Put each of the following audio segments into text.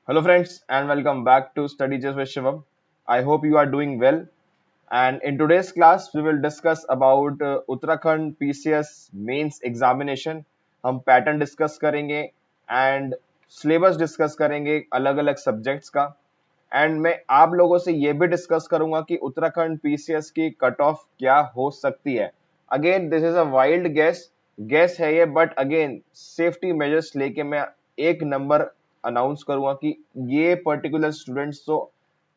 Hello, friends, and welcome back to Study Just with Shivam. I hope you are doing well. And in today's class, we will discuss about Uttarakhand PCS Mains Examination. हम pattern discuss करेंगे and syllabus discuss करेंगे अलग अलग subjects का and मैं आप लोगों से ये भी डिस्कस करूंगा कि उत्तराखंड पीसीएस की कट ऑफ क्या हो सकती है. Again this is a wild guess है ये, बट अगेन सेफ्टी मेजर्स लेके मैं एक नंबर अनाउंस करूंगा कि ये पर्टिकुलर स्टूडेंट्स तो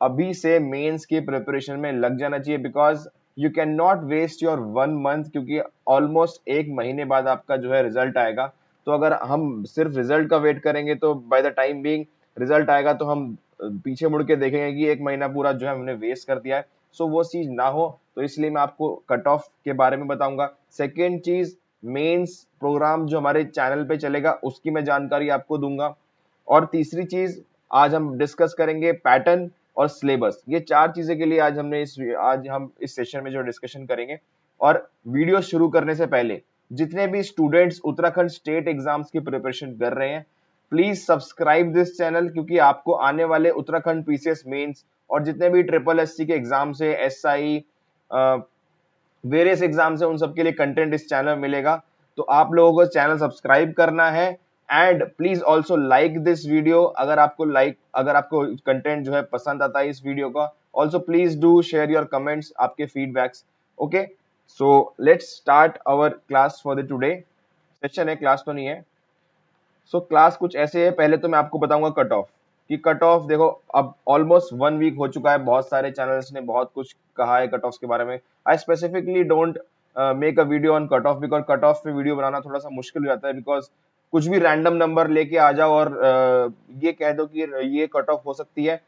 अभी से मेंस की प्रिपरेशन में लग जाना चाहिए, because you can not waste your 1 month, क्योंकि ऑलमोस्ट एक महीने बाद आपका जो है रिजल्ट आएगा. तो अगर हम सिर्फ रिजल्ट का वेट करेंगे तो by the time being result आएगा तो हम पीछे मुड़ के देखेंगे कि एक महीना पूरा जो है हमने वेस्ट कर दिया है. सो वो चीज ना हो, तो इसलिए मैं आपको कट ऑफ के बारे में बताऊंगा. सेकेंड चीज, मेंस प्रोग्राम जो हमारे चैनल पे चलेगा उसकी मैं जानकारी आपको दूंगा. और तीसरी चीज, आज हम डिस्कस करेंगे पैटर्न और सिलेबस. ये चार चीजें के लिए आज हम इस सेशन में जो डिस्कशन करेंगे. और वीडियो शुरू करने से पहले जितने भी स्टूडेंट्स उत्तराखंड स्टेट एग्जाम्स की प्रिपरेशन कर रहे हैं, प्लीज सब्सक्राइब दिस चैनल, क्योंकि आपको आने वाले उत्तराखंड पीसीएस मेंस और जितने भी ट्रिपल एससी के एग्जाम्स है, एसआई, वेरियस एग्जाम्स है, उन सबके लिए कंटेंट इस चैनल में मिलेगा. तो आप लोगों को चैनल सब्सक्राइब करना है and please also like this video. अगर आपको कंटेंट जो है पसंद आता है इस वीडियो का, also please do share your comments, आपके feedbacks. Okay, so let's start our class for the today. Session है, क्लास तो नहीं है. सो क्लास कुछ ऐसे है. पहले तो मैं आपको बताऊंगा कट ऑफ कि कट ऑफ देखो, अब ऑलमोस्ट 1 वीक हो चुका है. बहुत सारे चैनल्स ने बहुत कुछ कहा है कट ऑफ के बारे में. I specifically don't make a video on cut off, because cut off पे वीडियो बनाना थोड़ा सा मुश्किल हो जाता है. बिकॉज कुछ भी रैंडम नंबर लेके आ जाओ और ये कह दो कि ये कट ऑफ हो सकती है,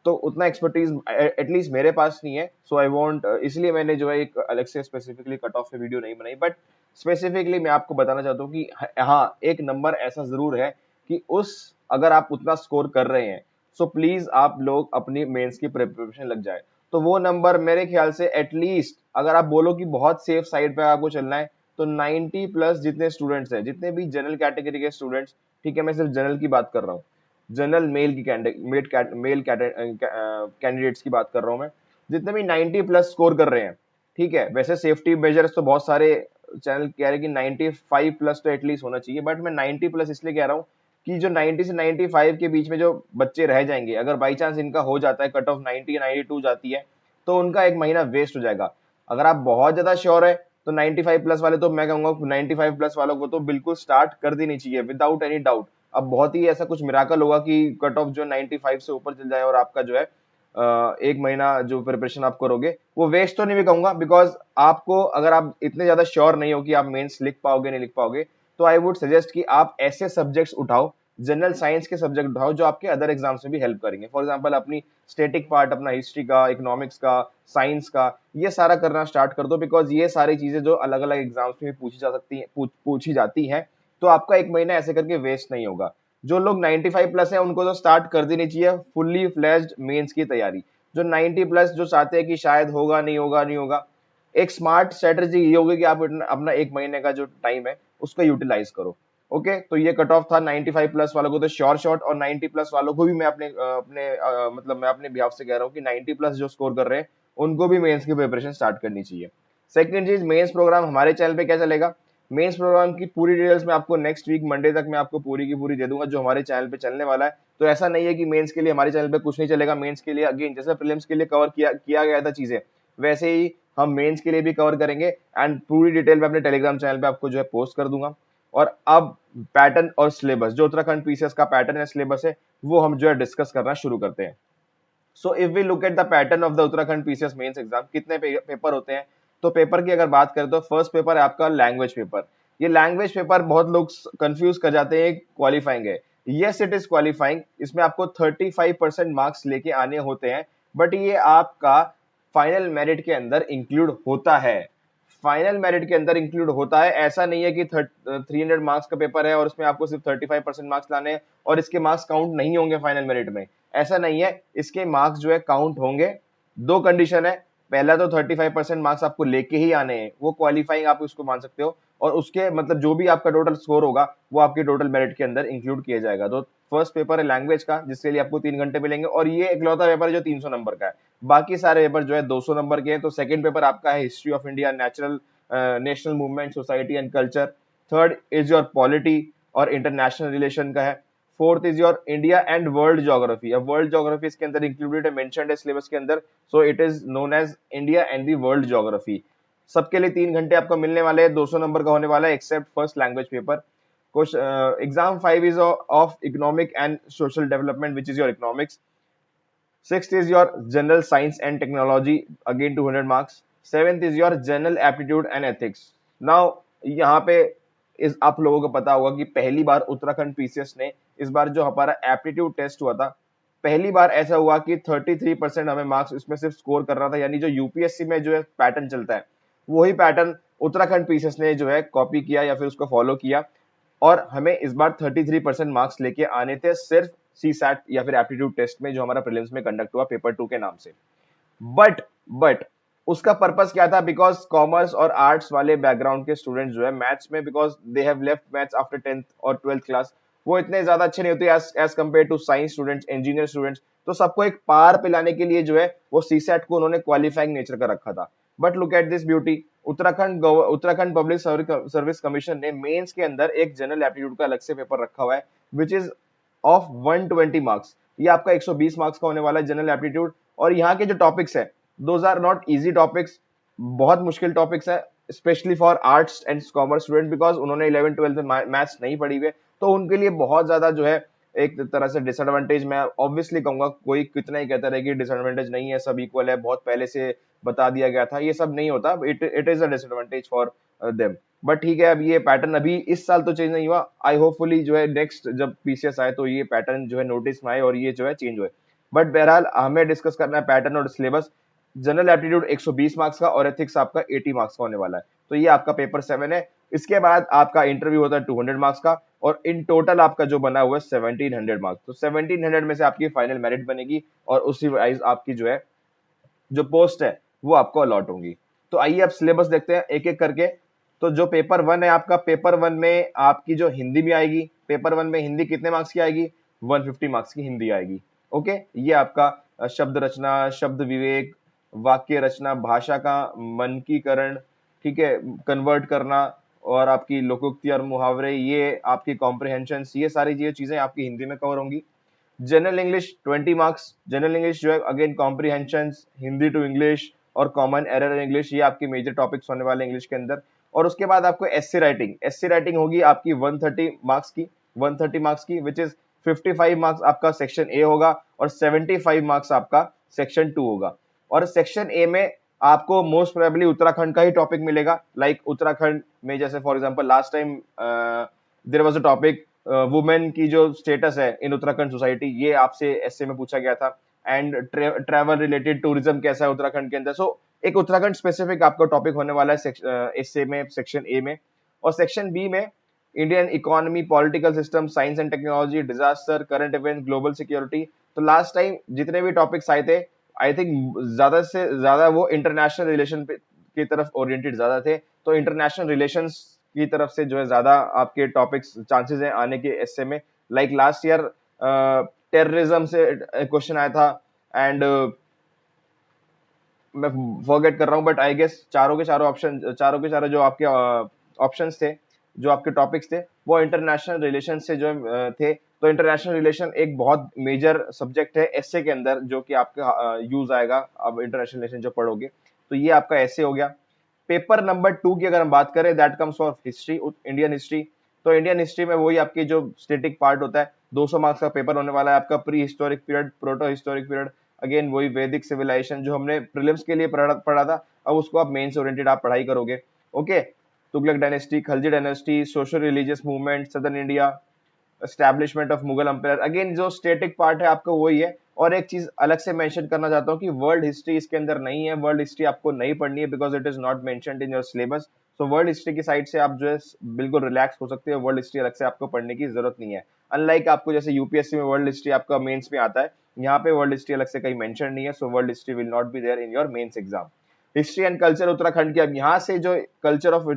तो उतना एक्सपर्टीज एटलीस्ट मेरे पास नहीं है. सो आई वांट, इसलिए मैंने जो है एक अलग से स्पेसिफिकली कट ऑफ पे वीडियो नहीं बनाई. बट स्पेसिफिकली मैं आपको बताना चाहता हूँ कि हाँ, एक नंबर ऐसा जरूर है कि उस अगर आप उतना स्कोर कर रहे हैं, सो प्लीज आप लोग अपनी मेंस की प्रिपरेशन लग जाए. तो वो नंबर मेरे ख्याल से एटलीस्ट, अगर आप बोलो कि बहुत सेफ साइड पे आपको चलना है, तो 90 प्लस जितने स्टूडेंट्स हैं, जितने भी जनरल कैटेगरी के स्टूडेंट्स, ठीक है, मैं सिर्फ जनरल की बात कर रहा हूँ, जनरल मेल कैंडिडेट्स की बात कर रहा हूँ मैं, जितने भी 90 प्लस स्कोर कर रहे हैं. ठीक है, वैसे सेफ्टी मेजर्स तो बहुत सारे चैनल कह रहे हैं कि 95 प्लस तो एटलीस्ट होना चाहिए, बट मैं 90 प्लस इसलिए कह रहा हूँ कि जो 90 से 95 के बीच में जो बच्चे रह जाएंगे, अगर बाई चांस इनका हो जाता है कट ऑफ 90 या 92 जाती है, तो उनका एक महीना वेस्ट हो जाएगा. अगर आप बहुत ज्यादा श्योर है तो 95 प्लस वाले, तो मैं कहूंगा 95 प्लस वालों को तो बिल्कुल स्टार्ट कर देनी चाहिए विदाउट एनी डाउट. अब बहुत ही ऐसा कुछ मिराकल होगा कि कट ऑफ जो 95 से ऊपर चल जाए और आपका जो है एक महीना जो प्रिपरेशन आप करोगे वो वेस्ट तो नहीं भी कहूंगा, बिकॉज आपको, अगर आप इतने ज्यादा श्योर नहीं हो कि आप मेंस लिख पाओगे नहीं लिख पाओगे, तो आई वुड सजेस्ट कि आप ऐसे सब्जेक्ट्स उठाओ, जनरल साइंस के सब्जेक्ट उठाओ जो आपके अदर एग्जाम्स में भी हेल्प करेंगे. फॉर एग्जाम्पल अपनी स्टेटिक पार्ट, अपना हिस्ट्री का, इकोनॉमिक्स का, साइंस का, ये सारा करना स्टार्ट कर दो, बिकॉज ये सारी चीजें जो अलग अलग एग्जाम्स में पूछी जा सकती है, पूछी जाती हैं, तो आपका एक महीना ऐसे करके वेस्ट नहीं होगा. जो लोग 95 प्लस है उनको तो स्टार्ट कर देनी चाहिए फुल्ली फ्लेज्ड मेंस की तैयारी. जो 90 प्लस जो चाहते हैं कि शायद होगा नहीं होगा नहीं होगा, एक स्मार्ट स्ट्रेटजी ये होगी कि आप अपना एक महीने का जो टाइम है उसको यूटिलाइज करो. ओके, तो ये कट ऑफ था 95 प्लस वालों को तो श्योर शॉट, और 90 प्लस वालों को भी मैं मतलब मैं अपने बिहाफ से कह रहा हूँ कि 90 प्लस जो स्कोर कर रहे हैं उनको भी मेंस की प्रिपरेशन स्टार्ट करनी चाहिए. सेकंड चीज, मेंस प्रोग्राम हमारे चैनल पे क्या चलेगा. मेंस प्रोग्राम की पूरी डिटेल्स मैं आपको नेक्स्ट वीक मंडे तक मैं आपको पूरी की पूरी दे दूंगा, जो हमारे चैनल पे चलने वाला है. तो ऐसा नहीं है कि मेंस के लिए हमारे चैनल पे कुछ नहीं चलेगा. मेंस के लिए अगेन जैसे प्रीलिम्स के लिए कवर किया गया था चीजें, वैसे ही हम मेंस के लिए भी कवर करेंगे एंड पूरी डिटेल में अपने टेलीग्राम चैनल पे आपको जो है पोस्ट कर दूंगा. और अब पैटर्न और सिलेबस, जो उत्तराखंड पीसीएस का पैटर्न है, सिलेबस है, वो हम जो है डिस्कस करना शुरू करते हैं. So if we look at the pattern of the Uttarakhand PCS mains exam, कितने पेपर होते हैं, तो पेपर की अगर बात करें तो फर्स्ट पेपर है आपका लैंग्वेज पेपर. ये लैंग्वेज पेपर बहुत लोग कंफ्यूज कर जाते हैं, क्वालिफाइंग है. Yes, it is qualifying. इसमें आपको 35% मार्क्स लेके आने होते हैं, बट ये आपका फाइनल मेरिट के अंदर इंक्लूड होता है. फाइनल मेरिट के अंदर इंक्लूड होता है. ऐसा नहीं है कि 300 मार्क्स का पेपर है और उसमें आपको सिर्फ 35% मार्क्स लाने हैं और इसके मार्क्स काउंट नहीं होंगे फाइनल मेरिट में. ऐसा नहीं है, इसके मार्क्स जो है काउंट होंगे. दो कंडीशन है. पहला तो 35% मार्क्स आपको लेके ही आने हैं, वो क्वालिफाइंग आप उसको मान सकते हो, और उसके मतलब जो भी आपका टोटल स्कोर होगा वो आपके टोटल मेरिट के अंदर इंक्लूड किया जाएगा. तो फर्स्ट पेपर है लैंग्वेज का, जिसके लिए आपको 3 घंटे मिलेंगे, और ये इकलौता पेपर है जो 300 नंबर का है। बाकी सारे पेपर जो है 200 नंबर के हैं। तो सेकंड पेपर आपका है history of India, national movement, society and culture. Third is your polity और इंटरनेशनल रिलेशन का है। Fourth is your India and world geography. अब वर्ल्ड ज्योग्राफी इसके अंदर इंक्लूडेड है, मेंशन्ड है सिलेबस के अंदर, so it is known as India and the world geography. सबके लिए 3 घंटे आपको मिलने वाले हैं, 200 नंबर का होने वाला है accept first language paper. Exam 5 is of economic and social development, which is your economics. Sixth is your general science and technology, again 200 marks. Seventh is your general aptitude and ethics. Now यहाँ पे इस आप लोगों को पता होगा कि पहली बार उत्तराखंड पीसीएस ने इस बार जो हमारा एप्टीट्यूड टेस्ट हुआ था, पहली बार ऐसा हुआ कि 33% हमें मार्क्स इसमें सिर्फ स्कोर कर रहा था। यानी जो यूपीएससी में जो है पैटर्न चलता है, वही पैटर्न उत्तराखंड पीसीएस ने जो है कॉपी किया या फिर उसको फॉलो किया, और हमें इस बार 33% मार्क्स लेके आने थे सिर्फ सी सैट या फिर एप्टीट्यूड टेस्ट में, जो हमारा प्रीलिम्स में कंडक्ट हुआ पेपर 2 के नाम से। बट उसका पर्पस क्या था? बिकॉज कॉमर्स और आर्ट्स वाले बैकग्राउंड के स्टूडेंट्स जो है मैथ्स में, because they have left maths after 10th और 12th क्लास, वो इतने ज्यादा अच्छे नहीं होते as compare to science students, engineer students. तो सबको एक पार पिलाने के लिए जो है वो सी सैट को उन्होंने क्वालिफाइंग नेचर का रखा था। But look at this beauty, Uttarakhand public service commission ने मेंस के अंदर एक जनरल एप्टीट्यूड का अलग से पेपर रखा हुआ है, विच इज ऑफ 120 मार्क्स। ये आपका 120 मार्क्स का होने वाला है जनरल एप्टीट्यूड। और यहाँ के जो टॉपिक्स है, those are not easy topics, बहुत मुश्किल टॉपिक्स है, specially for arts and commerce student, because उन्होंने 11th-12th में मैथ्स नहीं पढ़ी हुई, तो उनके लिए बहुत ज्यादा जो है एक तरह से डिसएडवांटेज। मैं ऑब्वियसली कहूंगा, कोई कितना ही कहता रहे कि डिसएडवांटेज नहीं है, सब इक्वल है, बहुत पहले से बता दिया गया था, ये सब नहीं होता। It is a disadvantage for them. But ठीक है, अब ये पैटर्न अभी इस साल तो चेंज नहीं हुआ, आई होपफुली जो है नेक्स्ट जब पीसीएस आए तो ये पैटर्न जो है नोटिस में आए और ये जो है चेंज हुए। बट बहरहाल हमें डिस्कस करना है पैटर्न और सिलेबस। जनरल एप्टीट्यूड 120 मार्क्स का और एथिक्स आपका 80 मार्क्स का होने वाला है। तो ये आपका पेपर 7 है। इसके बाद आपका इंटरव्यू होता है 200 मार्क्स का, और इन टोटल आपका जो बना हुआ है 1700 मार्क्स। तो 1700 में से आपकी फाइनल मेरिट बनेगी, और उसी वाइज आपकी जो है जो पोस्ट है वो आपको अलॉट होंगी। तो आइए अब सिलेबस देखते हैं एक एक करके। तो जो पेपर 1 है आपका, पेपर 1 में आपकी जो हिंदी भी आएगी, पेपर 1 में हिंदी कितने मार्क्स की आएगी? 150 मार्क्स की हिंदी आएगी। ओके, ये आपका शब्द रचना, शब्द विवेक, वाक्य रचना, भाषा का मानकीकरण, ठीक है, कन्वर्ट करना, और आपकी लोकोक्ति और मुहावरे, ये आपकी कॉम्प्रिहेंशन, ये सारी ये चीजें आपकी हिंदी में कवर होंगी। General English 20 marks. General English जो है again comprehension, Hindi to English और कॉमन एरर इन इंग्लिश, ये आपकी मेजर टॉपिक्स होने वाले इंग्लिश के अंदर। और उसके बाद आपको एससी राइटिंग, एससी राइटिंग होगी आपकी 130 मार्क्स की, 130 मार्क्स की, विच इज 55 मार्क्स आपका सेक्शन ए होगा और 75 मार्क्स आपका सेक्शन 2 होगा। और सेक्शन ए में आपको मोस्ट प्रोबेबली उत्तराखंड का ही टॉपिक मिलेगा। लाइक उत्तराखंड में जैसे for example last time there was a topic women की जो स्टेटस है इन उत्तराखंड सोसाइटी, ये आपसे एसए में पूछा गया था। एंड ट्रैवल रिलेटेड टूरिज्म कैसा है उत्तराखंड के अंदर। सो एक उत्तराखंड स्पेसिफिक आपका टॉपिक होने वाला है एसए में, सेक्शन ए में। और सेक्शन बी में Indian economy, political system, science and technology, disaster, current event, global security. तो लास्ट टाइम जितने भी टॉपिक्स आए थे, आई थिंक ज्यादा से ज्यादा वो इंटरनेशनल रिलेशन की तरफ ओरिएंटेड ज्यादा थे। तो इंटरनेशनल रिलेशंस की तरफ से जो है ज्यादा आपके टॉपिक्स चांसेस हैं आने के एसए में। लाइक लास्ट ईयर टेररिज्म से क्वेश्चन आया था, एंड मैं फॉरगेट कर रहा हूं, बट आई गेस चारों के चारों ऑप्शन, चारों के चारों जो आपके ऑप्शंस थे, जो आपके टॉपिक्स थे, वो इंटरनेशनल रिलेशन से जो थे। तो इंटरनेशनल रिलेशन एक बहुत मेजर सब्जेक्ट है एसए के अंदर, जो कि आपका यूज आएगा अब इंटरनेशनल रिलेशन जो पढ़ोगे। तो ये आपका एसए हो गया। पेपर नंबर 2 की अगर हम बात करें, that comes for history, Indian history. तो इंडियन हिस्ट्री में वही आपकी जो स्टेटिक पार्ट होता है, 200 मार्क्स का पेपर होने वाला है आपका। Pre historic period, proto historic period, again वही वैदिक सिविलाइजेशन जो हमने प्रीलिम्स के लिए पढ़ा था, अब उसको आप मेन से ओरिएंटेड आप पढ़ाई करोगे। Okay, Tughlaq dynasty, Khalji dynasty, social religious movement, southern India, establishment of Mughal umpire. Again जो स्टेटिक पार्ट है आपका वही है। और एक चीज अलग से मेंशन करना चाहता हूँ कि वर्ल्ड हिस्ट्री इसके अंदर नहीं है, वर्ल्ड हिस्ट्री आपको नहीं पढ़नी है, because it is not mentioned in your syllabus. So world history की साइड से आप जो है बिल्कुल रिलैक्स हो सकते हो, वर्ल्ड हिस्ट्री अलग से आपको पढ़ने की जरूरत नहीं है। अनलाइक आपको जैसे यूपीएससी में वर्ल्ड हिस्ट्री आपका मेंस में आता है, यहाँ पे वर्ल्ड हिस्ट्री अलग से कहीं मेंशन नहीं है। So world history will not be there in your mains exam. History and culture Uttarakhand की, अब यहाँ से जो कल्चर ऑफ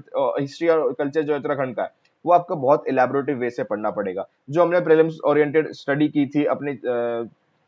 हिस्ट्री और कल्चर जो उत्तराखंड का है, वो आपको बहुत इलेबोरेटिव वे से पढ़ना पड़ेगा। जो हमने प्रीलिम्स ओरिएंटेड स्टडी की थी अपने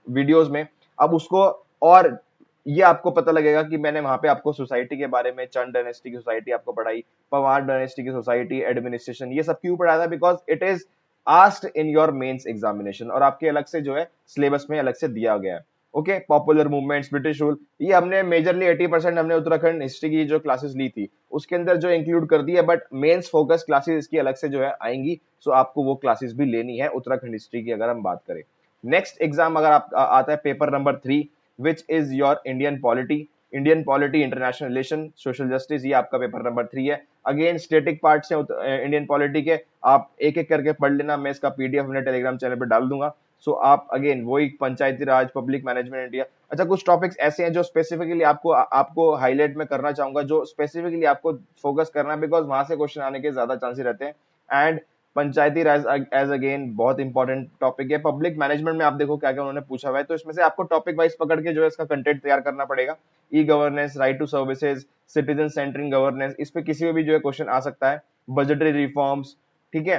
वीडियोस में, अब उसको और ये आपको पता लगेगा कि मैंने वहां पे आपको सोसाइटी के बारे में, चंद डायनेस्टी की सोसाइटी आपको पढ़ाई, पवार डायनेस्टी की सोसाइटी, एडमिनिस्ट्रेशन, ये सब क्यों पढ़ाया था, because it is asked in your mains examination और आपके अलग से जो है सिलेबस में अलग से दिया गया है। Okay, popular movements, British rule, ये हमने मेजरली 80% हमने उत्तराखंड हिस्ट्री की जो क्लासेस ली थी उसके अंदर जो इंक्लूड कर दी है, बट मेंस फोकस क्लासेस इसकी अलग से जो है आएंगी, सो आपको वो क्लासेस भी लेनी है उत्तराखंड हिस्ट्री की अगर हम बात करें। नेक्स्ट एग्जाम अगर आप आता है paper number 3, which is your Indian polity, Indian polity, international relation, social justice, ये आपका पेपर नंबर 3 है। अगेन स्टेटिक पार्ट से इंडियन पॉलिटी के आप एक एक करके पढ़ लेना, मैं इसका पीडीएफ अपने टेलीग्राम चैनल पर डाल दूंगा। सो आप अगेन वही पंचायती राज, पब्लिक मैनेजमेंट इंडिया, अच्छा कुछ टॉपिक्स ऐसे हैं जो स्पेसिफिकली आपको हाईलाइट में करना चाहूंगा, जो स्पेसिफिकली आपको फोकस करना है, बिकॉज वहां से क्वेश्चन आने के ज्यादा चांसेस रहते हैं। And Panchayati Raj as again बहुत इंपॉर्टेंट टॉपिक है। पब्लिक मैनेजमेंट में आप देखो क्या क्या उन्होंने पूछा हुआ है, तो इसमें से आपको टॉपिक वाइज पकड़ के जो है इसका कंटेंट तैयार करना पड़ेगा। E governance, right to services, citizen centering governance, इस पे किसी में भी जो है क्वेश्चन आ सकता है। बजटरी रिफॉर्म्स, ठीक है,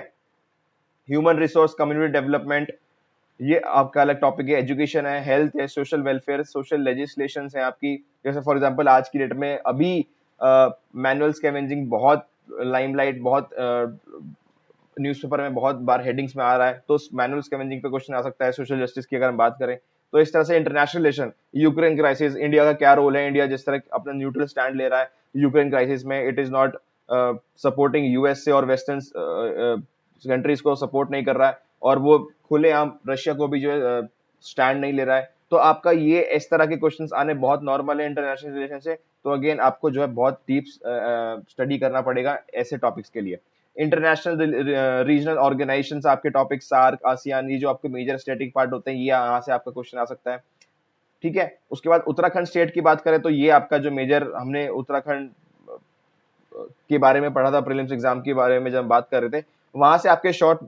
ह्यूमन रिसोर्स, कम्युनिटी डेवलपमेंट, ये आपका अलग टॉपिक है। एजुकेशन है, हेल्थ है, सोशल वेलफेयर, सोशल लेजिस्लेशन है आपकी, जैसे फॉर एग्जांपल आज की डेट में अभी मैनुअल स्कैवेंजिंग बहुत लाइमलाइट, बहुत न्यूज़पेपर में बहुत बार हेडिंग्स में आ रहा है, तो मैनुअल स्कैवेंजिंग पे क्वेश्चन आ सकता है। सोशल जस्टिस की अगर हम बात करें तो इस तरह से international relation, Ukraine crisis, India का क्या रोल है, इंडिया जिस तरह अपना न्यूट्रल स्टैंड ले रहा है यूक्रेन क्राइसिस में, it is not supporting USA और वेस्टर्न कंट्रीज को सपोर्ट नहीं कर रहा है, और वो खुलेआम रशिया को भी जो है स्टैंड नहीं ले रहा है। तो आपका ये इस तरह के क्वेश्चंस आने बहुत नॉर्मल है इंटरनेशनल रिलेशन से। तो अगेन आपको जो है बहुत डीप स्टडी करना पड़ेगा ऐसे टॉपिक्स के लिए। इंटरनेशनल रीजनल ऑर्गेनाइजेशन आपके टॉपिक, सार्क, आसियान, ये जो आपके मेजर स्टेटिक पार्ट होते हैं, ये यहाँ से आपका क्वेश्चन आ सकता है। ठीक है, उसके बाद उत्तराखंड स्टेट की बात करें तो ये आपका जो मेजर हमने उत्तराखंड के बारे में पढ़ा था प्रीलिम्स एग्जाम के बारे में जब बात कर रहे थे, वहां से आपके शॉर्ट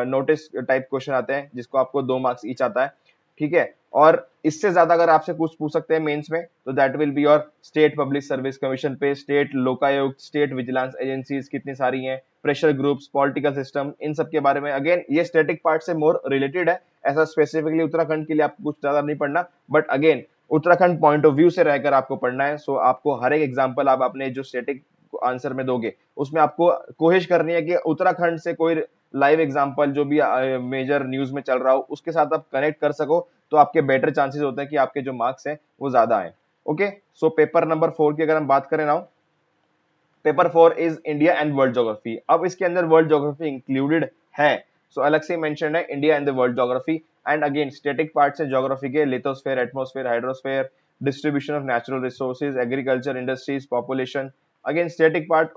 नोटिस टाइप क्वेश्चन आते हैं जिसको आपको 2 मार्क्स ईच आता है। ठीक है, और इससे ज्यादा अगर आपसे कुछ पूछ सकते हैं मेंस में तो that will be your state public service commission पे, state Lokayukta, state vigilance agencies कितनी सारी हैं, प्रेशर ग्रुप्स, पॉलिटिकल सिस्टम, इन सब के बारे में। अगेन ये स्टैटिक पार्ट से मोर रिलेटेड है, ऐसा स्पेसिफिकली उत्तराखंड के लिए आपको कुछ ज्यादा नहीं पढ़ना, but again Uttarakhand point of view से रहकर आपको पढ़ना है। सो आपको हर एक एग्जाम्पल आप अपने जो स्टैटिक आंसर में दोगे उसमें आपको कोशिश करनी है कि उत्तराखंड से कोई लाइव एग्जांपल जो भी मेजर न्यूज में चल रहा हो उसके साथ आप कनेक्ट कर सको, तो आपके बेटर चांसेस होते हैं कि आपके जो मार्क्स हैं वो ज्यादा आए। ओके, सो पेपर नंबर 4 की अगर हम बात करें now, paper 4 is India and world geography. अब इसके अंदर वर्ल्ड ज्योग्राफी इंक्लूडेड है, सो अलग से मेंशन है India and the world geography. And again static part से ज्योग्राफी के lithosphere, atmosphere, hydrosphere, distribution of natural resources, agriculture, industries, population. Again static part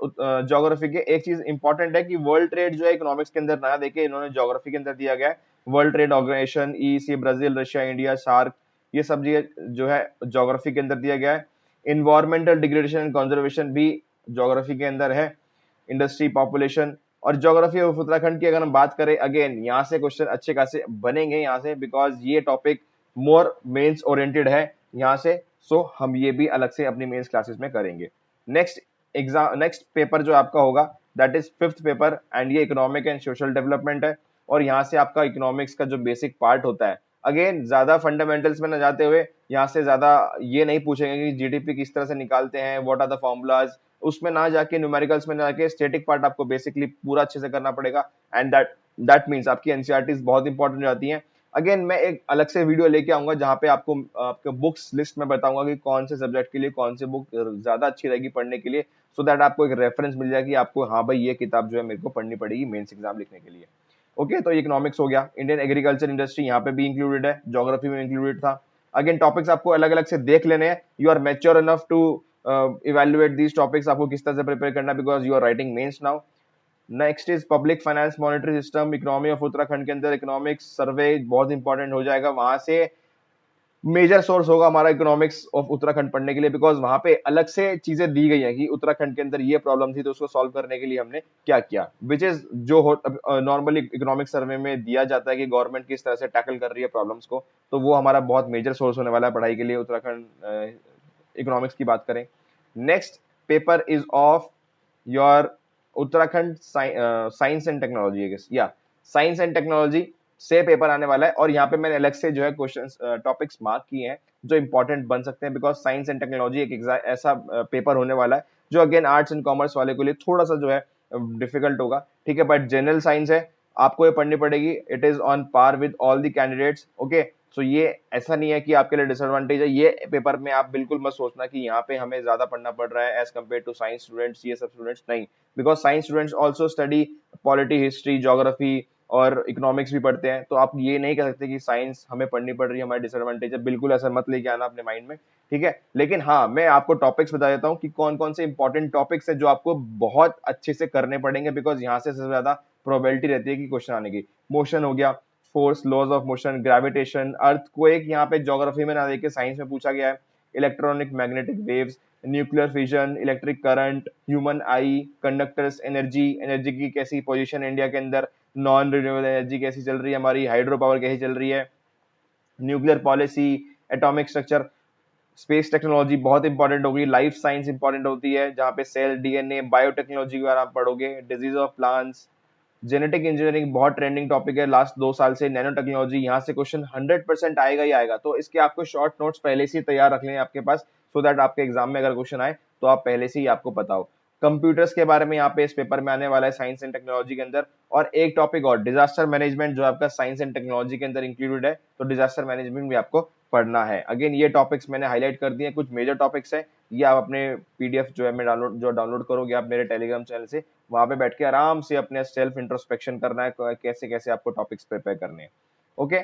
geography के एक चीज इंपॉर्टेंट है कि वर्ल्ड ट्रेड जो है इकोनॉमिक्स के अंदर ना देखे, इन्होंने ज्योग्राफी के अंदर दिया गया है। World trade organization, EC, Brazil, Russia, India, SAARC, ये सब जो है ज्योग्राफी के अंदर दिया गया है। इन्वायरमेंटल डिग्रेडेशन एंड कंजर्वेशन भी ज्योग्राफी के अंदर है। इंडस्ट्री, पॉपुलेशन, और ज्योग्राफी ऑफ उत्तराखंड की अगर हम बात करें, अगेन यहाँ से क्वेश्चन अच्छे खासे बनेंगे यहाँ से, बिकॉज ये टॉपिक मोर मेंस ओरिएंटेड है यहाँ से। सो हम ये भी अलग से अपनी मेंस क्लासेस में करेंगे। नेक्स्ट एग्जाम, नेक्स्ट पेपर जो आपका होगा that is fifth paper, and ये इकोनॉमिक एंड सोशल डेवलपमेंट है। और यहाँ से आपका इकोनॉमिक्स का जो बेसिक पार्ट होता है, अगेन ज्यादा फंडामेंटल्स में न जाते हुए यहाँ से ज्यादा ये नहीं पूछेंगे कि जीडीपी किस तरह से निकालते हैं, व्हाट आर द फॉर्मूलाज, उसमें ना जाके न्यूमेरिकल्स में ना जाके स्टैटिक पार्ट आपको बेसिकली पूरा अच्छे से करना पड़ेगा। एंड दैट मींस आपकी एनसीईआरटीज बहुत इंपॉर्टेंट हो जाती हैं। अगेन मैं एक अलग से वीडियो लेके आऊंगा जहां पे आपको आपके बुक्स लिस्ट में बताऊंगा कि कौन से सब्जेक्ट के लिए कौन सी बुक ज्यादा अच्छी रहेगी पढ़ने के लिए, सो दैट आपको एक रेफरेंस मिल जाएगी आपको, हाँ भाई ये किताब जो है मेरे को पढ़नी पड़ेगी मेंस एग्जाम लिखने के लिए। ओके, तो इकोनॉमिक्स हो गया। इंडियन एग्रीकल्चर इंडस्ट्री यहाँ पे भी इंक्लूडेड है, ज्योग्राफी में इंक्लूडेड था। अगेन टॉपिक्स आपको अलग अलग से देख लेने हैं, you are mature enough to evaluate these topics, आपको किस तरह से प्रिपेयर करना, because you are writing mains now. Next is public finance monetary system, economy of Uttarakhand के अंदर इकोनॉमिक्स सर्वे बहुत इंपॉर्टेंट हो जाएगा, वहां से मेजर सोर्स होगा हमारा इकोनॉमिक्स ऑफ उत्तराखंड पढ़ने के लिए, बिकॉज वहां पे अलग से चीजें दी गई हैं कि उत्तराखंड के अंदर ये प्रॉब्लम थी तो उसको सॉल्व करने के लिए हमने क्या किया, विच इज जो नॉर्मली इकोनॉमिक सर्वे में दिया जाता है कि गवर्नमेंट किस तरह से टैकल कर रही है प्रॉब्लम्स को, तो वो हमारा बहुत मेजर सोर्स होने वाला है पढ़ाई के लिए उत्तराखंड इकोनॉमिक्स की बात करें। Next paper is of your Uttarakhand science and technology, या साइंस एंड टेक्नोलॉजी से पेपर आने वाला है। और यहाँ पे मैंने अलग से जो है क्वेश्चन टॉपिक्स मार्क किए हैं जो इंपॉर्टेंट बन सकते हैं, बिकॉज साइंस एंड टेक्नोलॉजी एक ऐसा पेपर होने वाला है जो अगेन आर्ट्स एंड कॉमर्स वाले के लिए थोड़ा सा जो है डिफिकल्ट होगा, ठीक है। बट जनरल साइंस है, आपको ये पढ़नी पड़ेगी, it is on par with all the candidates, okay. So ये ऐसा नहीं है कि आपके लिए डिसएडवांटेज है, ये पेपर में आप बिल्कुल मत सोचना कि यहाँ पे हमें ज्यादा पढ़ना पड़ रहा है as compare to science students, ये सब स्टूडेंट्स नहीं, because science students also study polity, history, geography और इकोनॉमिक्स भी पढ़ते हैं। तो आप ये नहीं कह सकते कि साइंस हमें पढ़नी पड़ रही है, हमारी डिसएडवांटेज है, बिल्कुल ऐसा मत लेके आना अपने माइंड में, ठीक है। लेकिन हाँ, मैं आपको टॉपिक्स बता देता हूँ कि कौन कौन से इंपॉर्टेंट टॉपिक्स है जो आपको बहुत अच्छे से करने पड़ेंगे, बिकॉज यहाँ से सबसे ज्यादा प्रोबेबिलिटी रहती है कि क्वेश्चन आने की। मोशन हो गया, force, laws of motion, gravitation, earthquake, यहाँ पे ज्योग्राफी में ना देखे साइंस में पूछा गया है, electronic magnetic waves, nuclear fission, electric current, human आई, कंडक्टर्स, एनर्जी, एनर्जी की कैसी पोजीशन इंडिया के अंदर, नॉन रिन्यूएबल एनर्जी कैसी चल रही है हमारी, हाइड्रो पावर कैसी चल रही है, nuclear policy, atomic structure, space technology बहुत इंपॉर्टेंट होगी, लाइफ साइंस इंपॉर्टेंट होती है जहां पे सेल, डीएनए, बायोटेक्नोलॉजी के बारे में आप पढ़ोगे, disease of plants, genetic engineering बहुत ट्रेंडिंग टॉपिक है लास्ट 2 साल से, नैनो टेक्नोलॉजी, यहाँ से क्वेश्चन 100% आएगा ही आएगा। तो इसके आपको शॉर्ट नोट्स पहले से ही तैयार रख लें आपके पास, सो दैट आपके एग्जाम में अगर क्वेश्चन आए तो आप पहले से ही आपको पता हो। कंप्यूटर्स के बारे में यहाँ पे इस पेपर में आने वाला है साइंस एंड टेक्नोलॉजी के अंदर। और एक टॉपिक और, डिजास्टर मैनेजमेंट, जो आपका साइंस एंड टेक्नोलॉजी के अंदर इंक्लूडेड है, तो डिजास्टर मैनेजमेंट भी आपको पढ़ना है। अगेन ये टॉपिक्स मैंने हाईलाइट कर दिए, कुछ मेजर टॉपिक्स है, ये आप अपने पीडीएफ जो है मैं डाउनलोड करोगे आप मेरे टेलीग्राम चैनल से, वहां पे बैठ के आराम से अपने सेल्फ इंट्रोस्पेक्शन करना है, कैसे कैसे आपको टॉपिक्स प्रिपेयर करने हैं, ओके।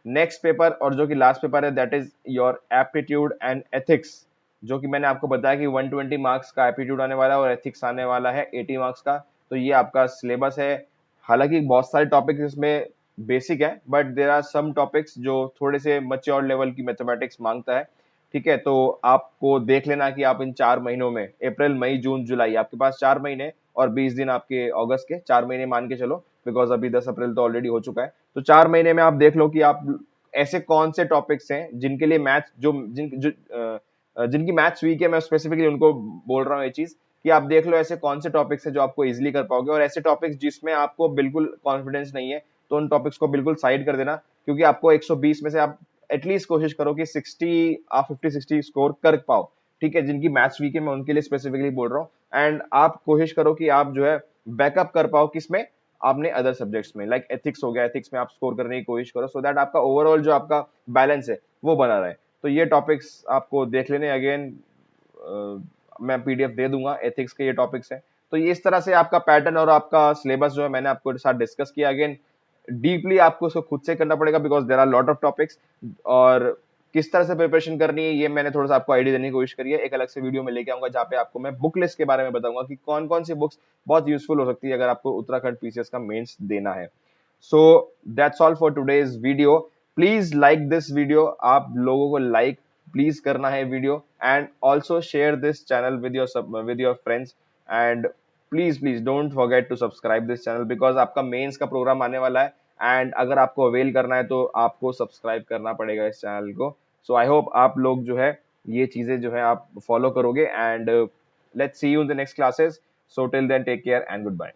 नेक्स्ट पेपर और जो कि लास्ट पेपर है, that is your aptitude and ethics, जो कि मैंने आपको बताया कि 120 मार्क्स का एप्टीट्यूड आने वाला है और एथिक्स आने वाला है 80 मार्क्स का। तो ये आपका सिलेबस है। हालांकि बहुत सारे टॉपिक्स इसमें बेसिक है, but there are some topics जो थोड़े से मैच्योर लेवल की मैथमेटिक्स मांगता है, ठीक है। तो आपको देख लेना कि आप इन 4 महीनों में, अप्रैल, मई, जून, जुलाई, आपके पास 4 महीने और 20 दिन आपके अगस्त के, 4 महीने मान के चलो, बिकॉज अभी 10 अप्रैल तो ऑलरेडी हो चुका है। तो 4 महीने में आप देख लो कि आप ऐसे कौन से टॉपिक्स हैं जिनके लिए मैथ्स जिनकी मैथ्स वीक है, मैं स्पेसिफिकली उनको बोल रहा हूँ ये चीज, कि आप देख लो ऐसे कौन से टॉपिक्स है जो आपको इजीली कर पाओगे, और ऐसे टॉपिक्स जिसमें आपको बिल्कुल कॉन्फिडेंस नहीं है तो उन टॉपिक्स को बिल्कुल साइड कर देना, क्योंकि आपको 120 में से आप एटलीस्ट कोशिश करो कि 60 आप 50-60 स्कोर कर पाओ, ठीक है। जिनकी मैथ्स वीक है मैं उनके लिए स्पेसिफिकली बोल रहा हूँ। एंड आप कोशिश करो कि आप जो है बैकअप कर पाओ किसमें, आपने अदर सब्जेक्ट्स में, लाइक एथिक्स हो गया, एथिक्स में आप स्कोर करने की कोशिश करो, सो दैट आपका ओवरऑल जो आपका बैलेंस है वो बना रहे। तो ये टॉपिक्स आपको देख लेने, अगेन मैं पीडीएफ दे दूंगा, एथिक्स के ये टॉपिक्स हैं। तो ये इस तरह से आपका पैटर्न और आपका सिलेबस जो है मैंने आपको साथ डिस्कस किया। अगेन डीपली आपको उसको खुद से करना पड़ेगा, because there are lot of topics, और किस तरह से प्रिपरेशन करनी है ये मैंने थोड़ा सा आपको आइडिया देने की कोशिश करी है। एक अलग से वीडियो में लेके आऊंगा जहाँ पे आपको मैं बुक लिस्ट के बारे में बताऊंगा कि कौन कौन सी बुक्स बहुत यूजफुल हो सकती है अगर आपको उत्तराखंड पीसीएस का मेंस देना है। So that's all for today's video. Please like this video, आप लोगों को लाइक प्लीज करना है video, and also share this channel with your friends, and please don't forget to subscribe this channel, because आपका mains का program आने वाला है, एंड अगर आपको अवेल करना है तो आपको सब्सक्राइब करना पड़ेगा इस चैनल को। सो आई होप आप लोग जो है ये चीजें जो है आप फॉलो करोगे, and let's see you in the next classes. So till then take care and good bye.